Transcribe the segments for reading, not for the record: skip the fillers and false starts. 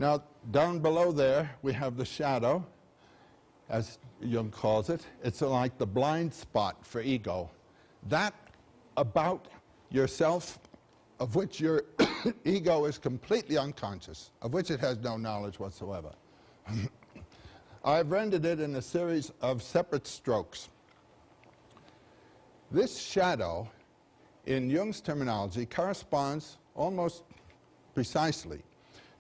Now, down below there, we have the shadow, as Jung calls it. It's like the blind spot for ego. That about yourself of which your ego is completely unconscious, of which it has no knowledge whatsoever. I've rendered it in a series of separate strokes. This shadow, in Jung's terminology, corresponds almost precisely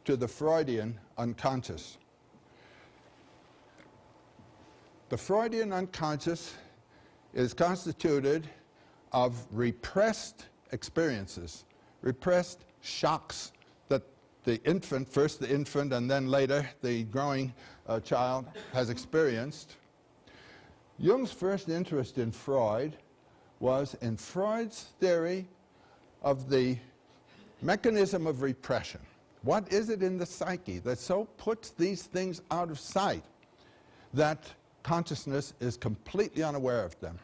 to the Freudian unconscious. The Freudian unconscious is constituted of repressed experiences, repressed shocks that the infant, first the infant and then later the growing child has experienced. Jung's first interest in Freud was in Freud's theory of the mechanism of repression. What is it in the psyche that so puts these things out of sight that consciousness is completely unaware of them?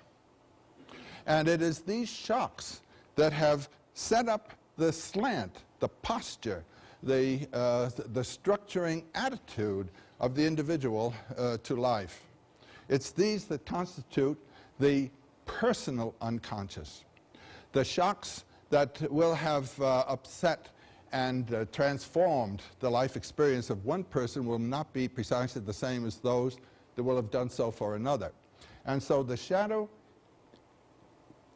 And it is these shocks that have set up the slant, the posture, the structuring attitude of the individual to life. It's these that constitute the personal unconscious. The shocks that will have upset and transformed the life experience of one person will not be precisely the same as those that will have done so for another. And so the shadow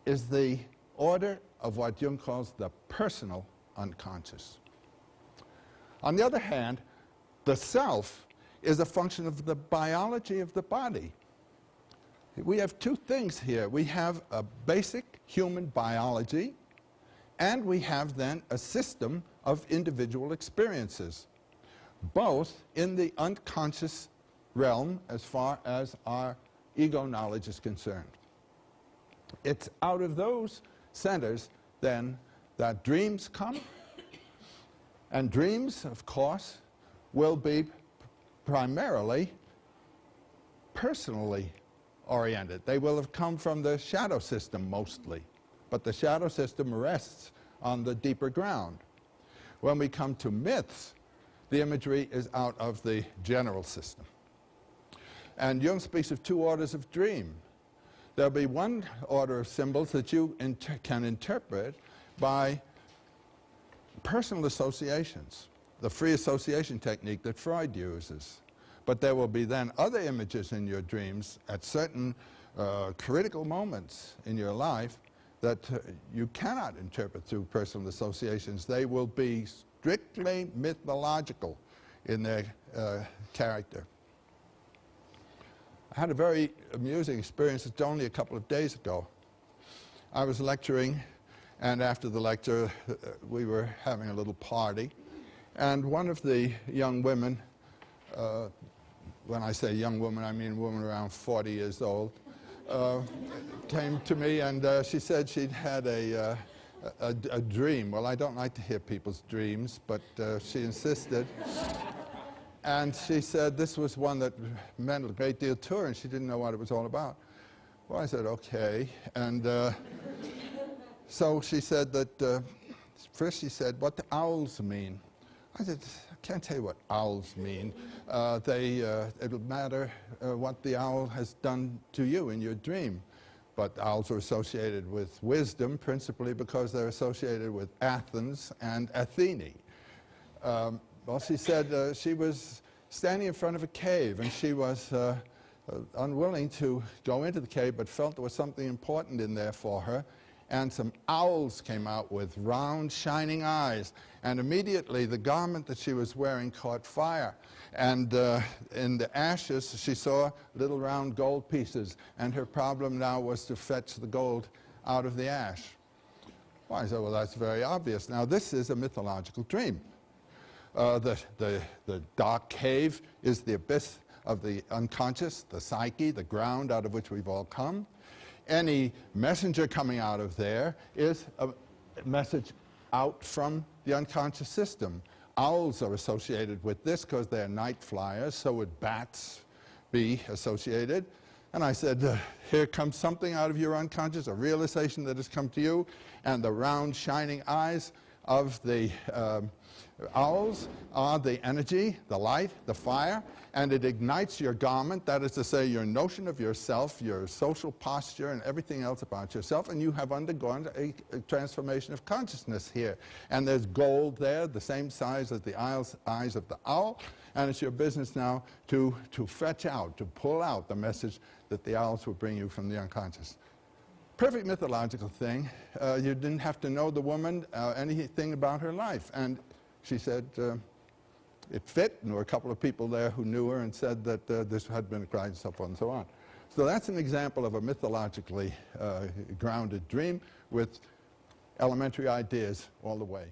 is the order of what Jung calls the personal unconscious. On the other hand, the self is a function of the biology of the body. We have two things here. We have a basic human biology, and we have then a system of individual experiences, both in the unconscious realm as far as our ego knowledge is concerned. It's out of those centers, then, that dreams come, and dreams, of course, will be primarily personally oriented. They will have come from the shadow system mostly, but the shadow system rests on the deeper ground. When we come to myths, the imagery is out of the general system. And Jung speaks of two orders of dream. There'll be one order of symbols that you can interpret by personal associations, the free association technique that Freud uses. But there will be then other images in your dreams at certain critical moments in your life that you cannot interpret through personal associations. They will be strictly mythological in their character. I had a very amusing experience just only a couple of days ago. I was lecturing, and after the lecture we were having a little party, and one of the young women, when I say young woman, I mean a woman around 40 years old, came to me, and she said she'd had a dream. Well, I don't like to hear people's dreams, but she insisted. And she said this was one that meant a great deal to her, and she didn't know what it was all about. Well, I said, okay. And so she said that, first she said, what do owls mean? I said, I can't tell you what owls mean. It'll matter what the owl has done to you in your dream. But owls are associated with wisdom, principally because they're associated with Athens and Athene. Well, she said she was standing in front of a cave, and she was unwilling to go into the cave, but felt there was something important in there for her. And some owls came out with round, shining eyes. And immediately the garment that she was wearing caught fire. And in the ashes, she saw little round gold pieces. And her problem now was to fetch the gold out of the ash. Well, I said, well, that's very obvious. Now, this is a mythological dream. The dark cave is the abyss of the unconscious, the psyche, the ground out of which we've all come. Any messenger coming out of there is a message out from the unconscious system. Owls are associated with this because they're night flyers, so would bats be associated. And I said, here comes something out of your unconscious, a realization that has come to you, and the round, shining eyes of the owls are the energy, the light, the fire, and it ignites your garment, that is to say, your notion of yourself, your social posture, and everything else about yourself, and you have undergone a transformation of consciousness here. And there's gold there, the same size as the eyes of the owl, and it's your business now to fetch out, to pull out the message that the owls will bring you from the unconscious. Perfect mythological thing. You didn't have to know the woman, anything about her life. And she said it fit, and there were a couple of people there who knew her and said that this had been a crime, and so forth and so on. So that's an example of a mythologically grounded dream with elementary ideas all the way.